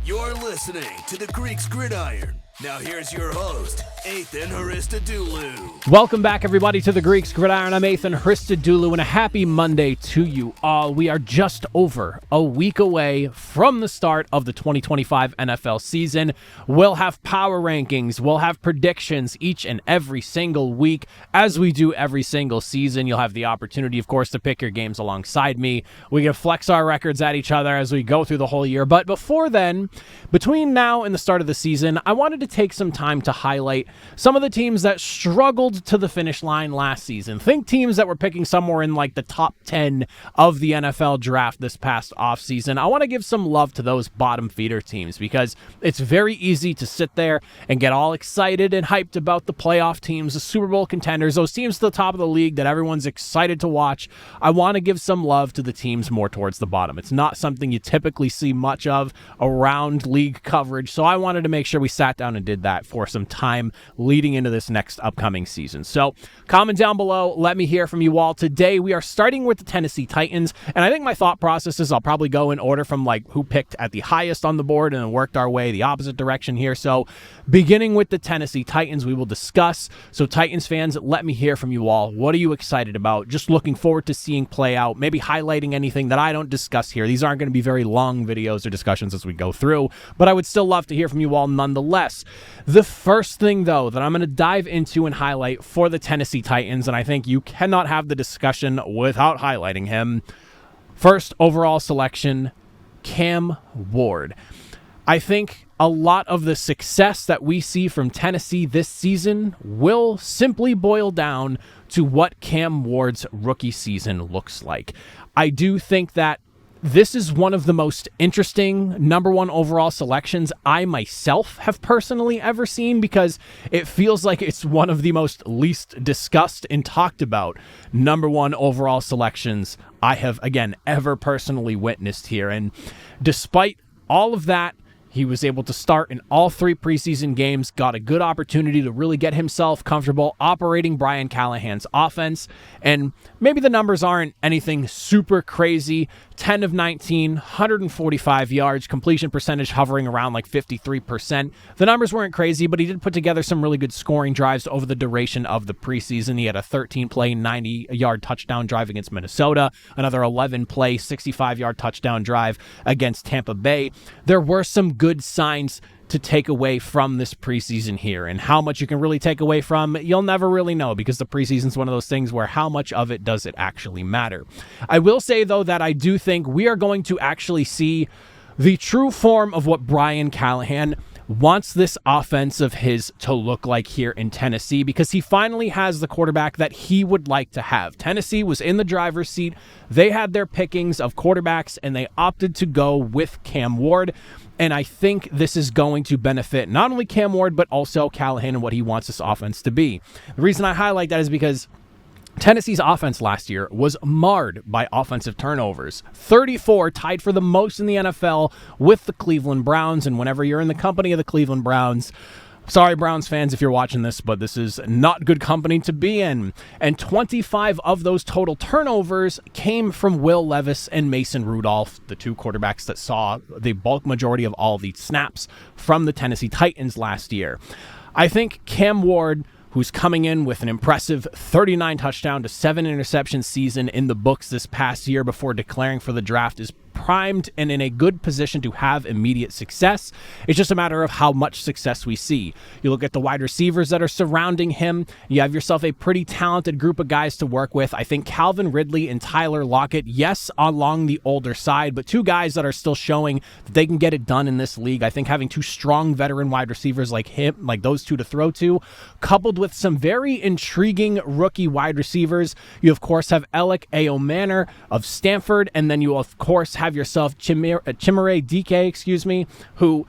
You're listening to the Greeks Gridiron. Now here's your host, Ethan Hristodoulou. Welcome back, everybody, to the Greeks Gridiron. I'm Ethan Hristodoulou, and a happy Monday to you all. We are just over a week away from the start of the 2025 NFL season. We'll have power rankings. We'll have predictions each and every single week, as we do every single season. You'll have the opportunity, of course, to pick your games alongside me. We can flex our records at each other as we go through the whole year. But before then, between now and the start of the season, I wanted to take some time to highlight some of the teams that struggled to the finish line last season. Think teams that were picking somewhere in like the top 10 of the NFL draft this past offseason. I want to give some love to those bottom feeder teams because it's very easy to sit there and get all excited and hyped about the playoff teams, the Super Bowl contenders, those teams at the top of the league that everyone's excited to watch. I want to give some love to the teams more towards the bottom. It's not something you typically see much of around league coverage, so I wanted to make sure we sat down and did that for some time leading into this next upcoming season. So comment down below. Let me hear from you all. Today, we are starting with the Tennessee Titans, and I think my thought process is I'll probably go in order from like who picked at the highest on the board and then worked our way the opposite direction here. So beginning with the Tennessee Titans, we will discuss. So Titans fans, let me hear from you all. What are you excited about? Just looking forward to seeing play out, maybe highlighting anything that I don't discuss here. These aren't going to be very long videos or discussions as we go through, but I would still love to hear from you all nonetheless. The first thing, though, that I'm going to dive into and highlight for the Tennessee Titans, and I think you cannot have the discussion without highlighting him, first overall selection, Cam Ward. I think a lot of the success that we see from Tennessee this season will simply boil down to what Cam Ward's rookie season looks like. I do think that this is one of the most interesting number one overall selections I myself have personally ever seen because it feels like it's one of the most least discussed and talked about number one overall selections I have, again, ever personally witnessed here. And despite all of that, he was able to start in all three preseason games, got a good opportunity to really get himself comfortable operating Brian Callahan's offense. And maybe the numbers aren't anything super crazy. 10 of 19, 145 yards, completion percentage hovering around like 53%. The numbers weren't crazy, but he did put together some really good scoring drives over the duration of the preseason. He had a 13-play, 90-yard touchdown drive against Minnesota, another 11-play, 65-yard touchdown drive against Tampa Bay. There were some good signs to take away from this preseason here, and how much you can really take away from, you'll never really know because the preseason is one of those things where how much of it does it actually matter. I will say, though, that I do think we are going to actually see the true form of what Brian Callahan wants this offense of his to look like here in Tennessee because he finally has the quarterback that he would like to have. Tennessee was in the driver's seat. They had their pickings of quarterbacks, and they opted to go with Cam Ward. And I think this is going to benefit not only Cam Ward, but also Callahan and what he wants this offense to be. The reason I highlight that is because Tennessee's offense last year was marred by offensive turnovers. 34, tied for the most in the NFL with the Cleveland Browns. And whenever you're in the company of the Cleveland Browns, sorry, Browns fans, if you're watching this, but this is not good company to be in. And 25 of those total turnovers came from Will Levis and Mason Rudolph, the two quarterbacks that saw the bulk majority of all the snaps from the Tennessee Titans last year. I think Cam Ward, who's coming in with an impressive 39 touchdown to 7 interception season in the books this past year before declaring for the draft, is primed and in a good position to have immediate success. It's just a matter of how much success we see. You look at the wide receivers that are surrounding him. You have yourself a pretty talented group of guys to work with. I think Calvin Ridley and Tyler Lockett, yes, along the older side, but two guys that are still showing that they can get it done in this league. I think having two strong veteran wide receivers like him, like those two to throw to, coupled with some very intriguing rookie wide receivers. You, of course, have Alec Aomanor of Stanford, and then you, of course, have yourself Chimere Dike, who,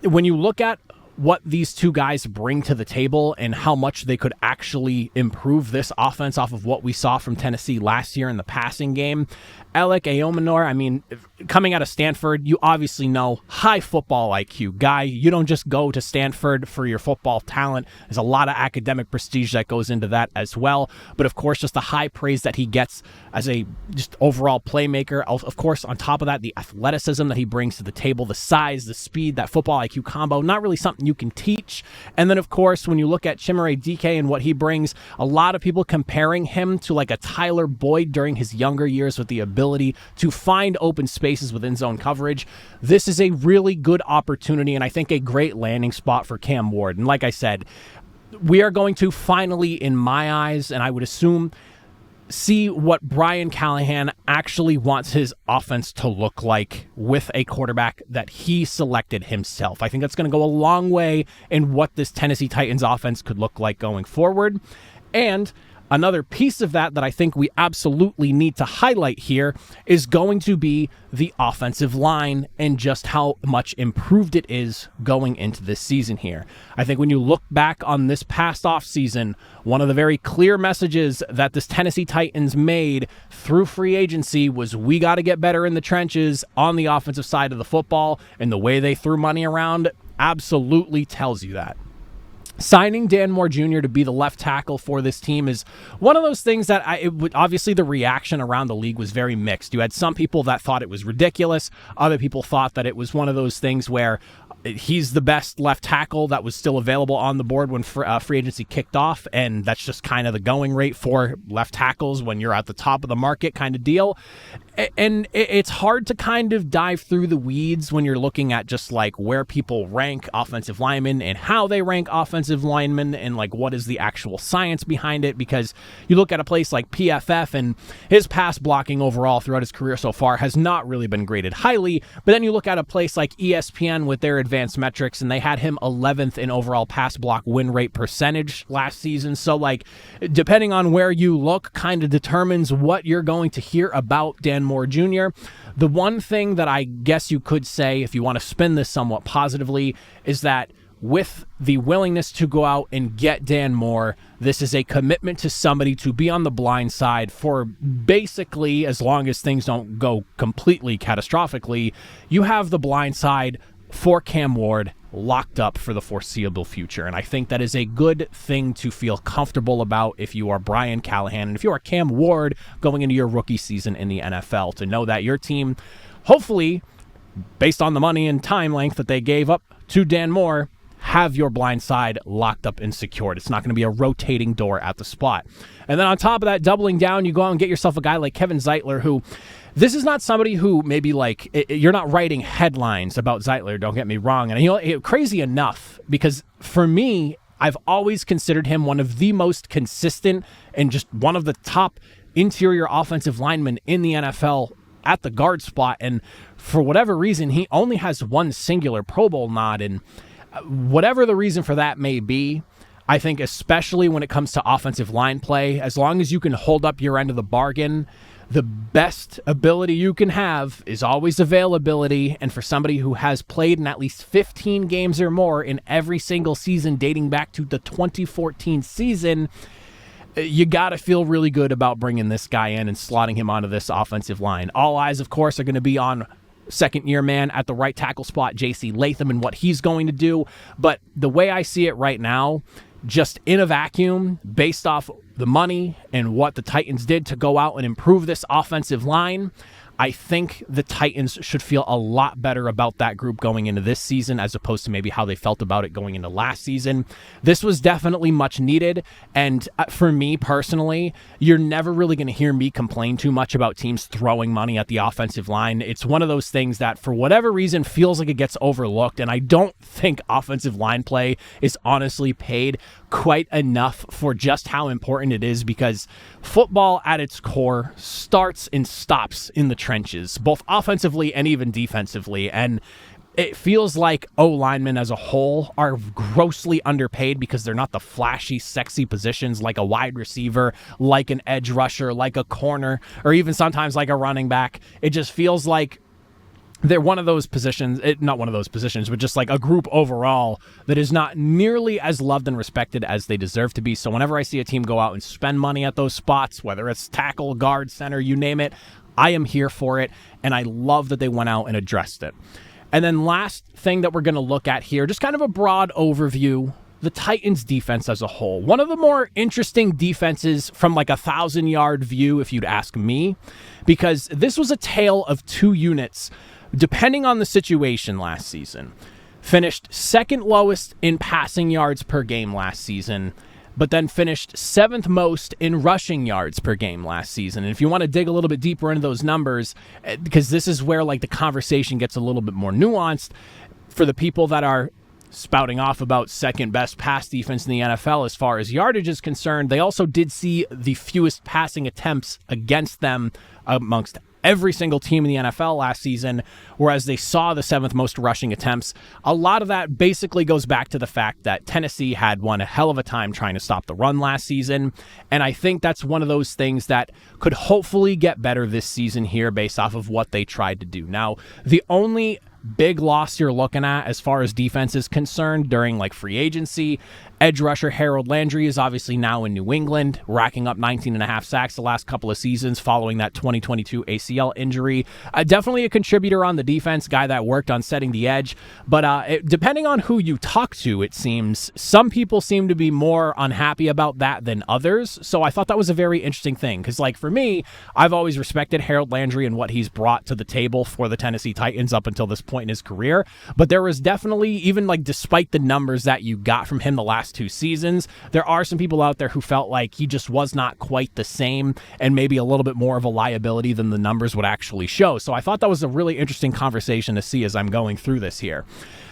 when you look at what these two guys bring to the table and how much they could actually improve this offense off of what we saw from Tennessee last year in the passing game, Alec Aomanor, I mean, coming out of Stanford, you obviously know high football IQ guy. You don't just go to Stanford for your football talent. There's a lot of academic prestige that goes into that as well. But of course, just the high praise that he gets as a just overall playmaker. Of course, on top of that, the athleticism that he brings to the table, the size, the speed, that football IQ combo, not really something you can teach. And then, of course, when you look at Chimere Dike and what he brings, a lot of people comparing him to like a Tyler Boyd during his younger years with the ability to find open spaces within zone coverage. This is a really good opportunity and I think a great landing spot for Cam Ward. And like I said, we are going to finally, in my eyes, and I would assume, see what Brian Callahan actually wants his offense to look like with a quarterback that he selected himself. I think that's going to go a long way in what this Tennessee Titans offense could look like going forward. And another piece of that I think we absolutely need to highlight here is going to be the offensive line and just how much improved it is going into this season here. I think when you look back on this past offseason, one of the very clear messages that this Tennessee Titans made through free agency was we got to get better in the trenches on the offensive side of the football, and the way they threw money around absolutely tells you that. Signing Dan Moore Jr. to be the left tackle for this team is one of those things that obviously the reaction around the league was very mixed. You had some people that thought it was ridiculous. Other people thought that it was one of those things where he's the best left tackle that was still available on the board when free agency kicked off, and that's just kind of the going rate for left tackles when you're at the top of the market kind of deal. And it's hard to kind of dive through the weeds when you're looking at just like where people rank offensive linemen and how they rank offensive linemen and like what is the actual science behind it, because you look at a place like PFF and his pass blocking overall throughout his career so far has not really been graded highly, but then you look at a place like ESPN with their advanced metrics and they had him 11th in overall pass block win rate percentage last season. So like depending on where you look kind of determines what you're going to hear about Dan Moore Jr. The one thing that I guess you could say, if you want to spin this somewhat positively, is that with the willingness to go out and get Dan Moore, this is a commitment to somebody to be on the blind side for basically, as long as things don't go completely catastrophically, you have the blind side for Cam Ward locked up for the foreseeable future. And I think that is a good thing to feel comfortable about if you are Brian Callahan and if you are Cam Ward going into your rookie season in the NFL, to know that your team, hopefully, based on the money and time length that they gave up to Dan Moore, have your blind side locked up and secured. It's not going to be a rotating door at the spot. And then on top of that, doubling down, you go out and get yourself a guy like Kevin Zeitler, who this is not somebody who maybe like you're not writing headlines about Zeitler, don't get me wrong. And you know, crazy enough, because for me, I've always considered him one of the most consistent and just one of the top interior offensive linemen in the NFL at the guard spot. And for whatever reason, he only has one singular Pro Bowl nod. And whatever the reason for that may be, I think especially when it comes to offensive line play, as long as you can hold up your end of the bargain, the best ability you can have is always availability. And for somebody who has played in at least 15 games or more in every single season dating back to the 2014 season, you got to feel really good about bringing this guy in and slotting him onto this offensive line. All eyes, of course, are going to be on second-year man at the right tackle spot, J.C. Latham, and what he's going to do. But the way I see it right now, just in a vacuum, based off the money and what the Titans did to go out and improve this offensive line, I think the Titans should feel a lot better about that group going into this season as opposed to maybe how they felt about it going into last season. This was definitely much needed, and for me personally, you're never really going to hear me complain too much about teams throwing money at the offensive line. It's one of those things that for whatever reason feels like it gets overlooked, and I don't think offensive line play is honestly paid quite enough for just how important it is, because football at its core starts and stops in the trenches, both offensively and even defensively. And it feels like O-linemen as a whole are grossly underpaid because they're not the flashy, sexy positions like a wide receiver, like an edge rusher, like a corner, or even sometimes like a running back. It just feels like they're one of those positions, not one of those positions, but just like a group overall that is not nearly as loved and respected as they deserve to be. So whenever I see a team go out and spend money at those spots, whether it's tackle, guard, center, you name it, I am here for it, and I love that they went out and addressed it. And then last thing that we're going to look at here, just kind of a broad overview, the Titans defense as a whole. One of the more interesting defenses from like 1,000-yard view, if you'd ask me, because this was a tale of two units, depending on the situation last season. Finished second lowest in passing yards per game last season, but then finished seventh most in rushing yards per game last season. And if you want to dig a little bit deeper into those numbers, because this is where like the conversation gets a little bit more nuanced, for the people that are spouting off about second best pass defense in the NFL as far as yardage is concerned, they also did see the fewest passing attempts against them amongst every single team in the NFL last season, whereas they saw the seventh most rushing attempts. A lot of that basically goes back to the fact that Tennessee had one hell of a time trying to stop the run last season, and I think that's one of those things that could hopefully get better this season here based off of what they tried to do. Now, the only big loss you're looking at as far as defense is concerned during like free agency, edge rusher Harold Landry is obviously now in New England, racking up 19.5 sacks the last couple of seasons following that 2022 ACL injury. Definitely a contributor on the defense, guy that worked on setting the edge, but depending on who you talk to, it seems some people seem to be more unhappy about that than others. So I thought that was a very interesting thing, because like for me, I've always respected Harold Landry and what he's brought to the table for the Tennessee Titans up until this point in his career, but there was definitely, even like despite the numbers that you got from him the last two seasons, there are some people out there who felt like he just was not quite the same and maybe a little bit more of a liability than the numbers would actually show. So I thought that was a really interesting conversation to see as I'm going through this here.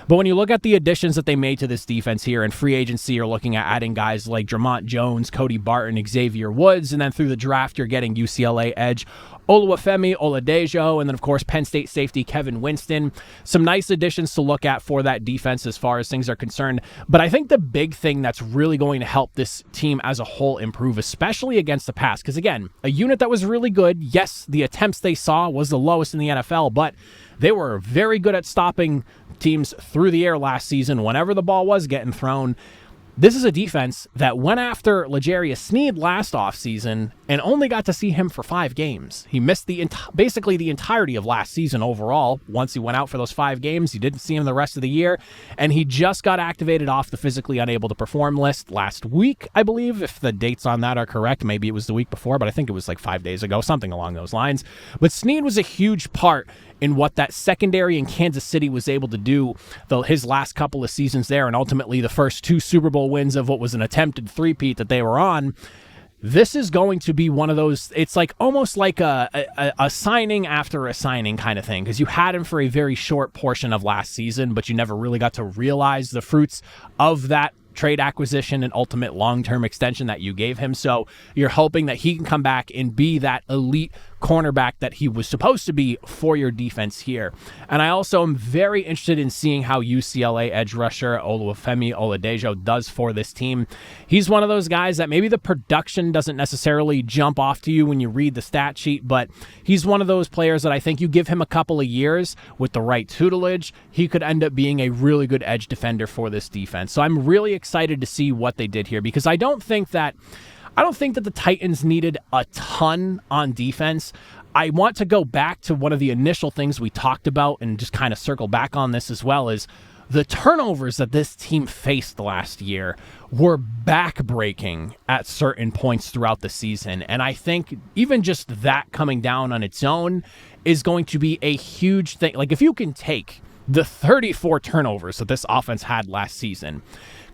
But when you look at the additions that they made to this defense here in free agency, you're looking at adding guys like Dramont Jones, Cody Barton, Xavier Woods, and then through the draft, you're getting UCLA edge Oluwafemi Oladejo, and then, of course, Penn State safety Kevin Winston. Some nice additions to look at for that defense as far as things are concerned. But I think the big thing that's really going to help this team as a whole improve, especially against the pass, because, again, a unit that was really good. Yes, the attempts they saw was the lowest in the NFL, but they were very good at stopping teams through the air last season whenever the ball was getting thrown. This is a defense that went after L'Jarius Sneed last offseason and only got to see him for 5 games. He missed basically the entirety of last season overall. Once he went out for those 5 games, you didn't see him the rest of the year, and he just got activated off the physically unable to perform list last week, I believe, if the dates on that are correct. Maybe it was the week before, but I think it was like 5 days ago, something along those lines. But Sneed was a huge part in what that secondary in Kansas City was able to do his last couple of seasons there, and ultimately the first 2 Super Bowl wins of what was an attempted three-peat that they were on. This is going to be one of those, it's like almost like a signing after a signing kind of thing, because you had him for a very short portion of last season, but you never really got to realize the fruits of that trade acquisition and ultimate long-term extension that you gave him. So you're hoping that he can come back and be that elite cornerback that he was supposed to be for your defense here. And I also am very interested in seeing how UCLA edge rusher Oluwafemi Oladejo does for this team. He's one of those guys that maybe the production doesn't necessarily jump off to you when you read the stat sheet, but he's one of those players that I think you give him a couple of years with the right tutelage, he could end up being a really good edge defender for this defense. So I'm really excited to see what they did here, because I don't think that the Titans needed a ton on defense. I want to go back to one of the initial things we talked about and just kind of circle back on this as well, is the turnovers that this team faced last year were back-breaking at certain points throughout the season. And I think even just that coming down on its own is going to be a huge thing. Like, if you can take the 34 turnovers that this offense had last season,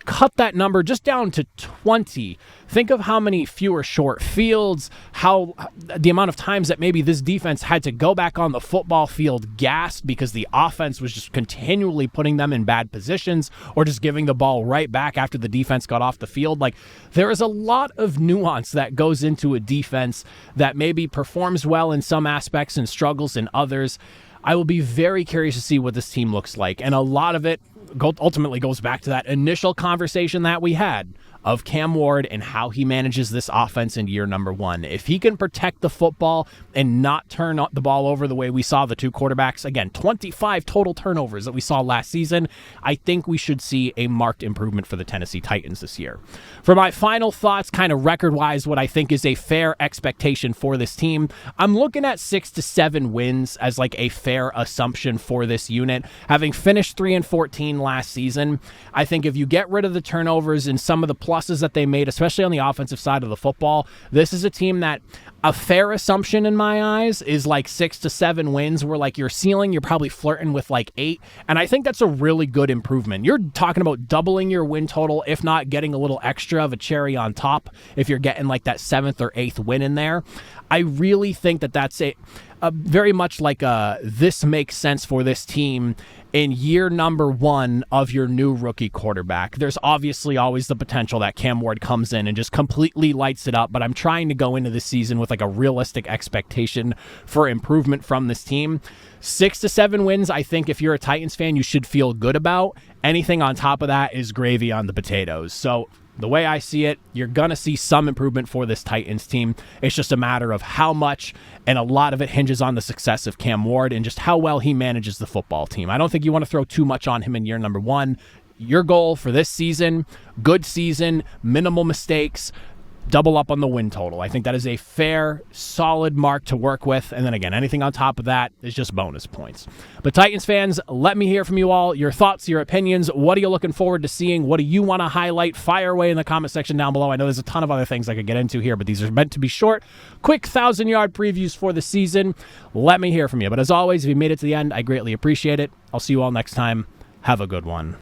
cut that number just down to 20. Think of how many fewer short fields, how the amount of times that maybe this defense had to go back on the football field gassed because the offense was just continually putting them in bad positions, or just giving the ball right back after the defense got off the field. Like, there is a lot of nuance that goes into a defense that maybe performs well in some aspects and struggles in others. I will be very curious to see what this team looks like, and a lot of it ultimately goes back to that initial conversation that we had of Cam Ward and how he manages this offense in year number one. If he can protect the football and not turn the ball over the way we saw the two quarterbacks, again, 25 total turnovers that we saw last season, I think we should see a marked improvement for the Tennessee Titans this year. For my final thoughts, kind of record-wise, what I think is a fair expectation for this team, I'm looking at 6 to 7 wins as like a fair assumption for this unit. Having finished 3-14 last season, I think if you get rid of the turnovers and some of the pluses that they made, especially on the offensive side of the football, this is a team that a fair assumption in my eyes is like 6 to 7 wins, where like your ceiling, you're probably flirting with like 8. And I think that's a really good improvement. You're talking about doubling your win total, if not getting a little extra of a cherry on top if you're getting like that 7th or 8th win in there. I really think that that's a very much like this makes sense for this team in year number one of your new rookie quarterback. There's obviously always the potential that Cam Ward comes in and just completely lights it up, but I'm trying to go into this season with like a realistic expectation for improvement from this team. 6 to 7 wins, I think if you're a Titans fan, you should feel good about. Anything on top of that is gravy on the potatoes. So the way I see it, you're going to see some improvement for this Titans team. It's just a matter of how much, and a lot of it hinges on the success of Cam Ward and just how well he manages the football team. I don't think you want to throw too much on him in year number one. Your goal for this season, good season, minimal mistakes, double up on the win total. I think that is a fair, solid mark to work with. And then again, anything on top of that is just bonus points. But Titans fans, let me hear from you all. Your thoughts, your opinions. What are you looking forward to seeing? What do you want to highlight? Fire away in the comment section down below. I know there's a ton of other things I could get into here, but these are meant to be short, quick 1,000-yard previews for the season. Let me hear from you. But as always, if you made it to the end, I greatly appreciate it. I'll see you all next time. Have a good one.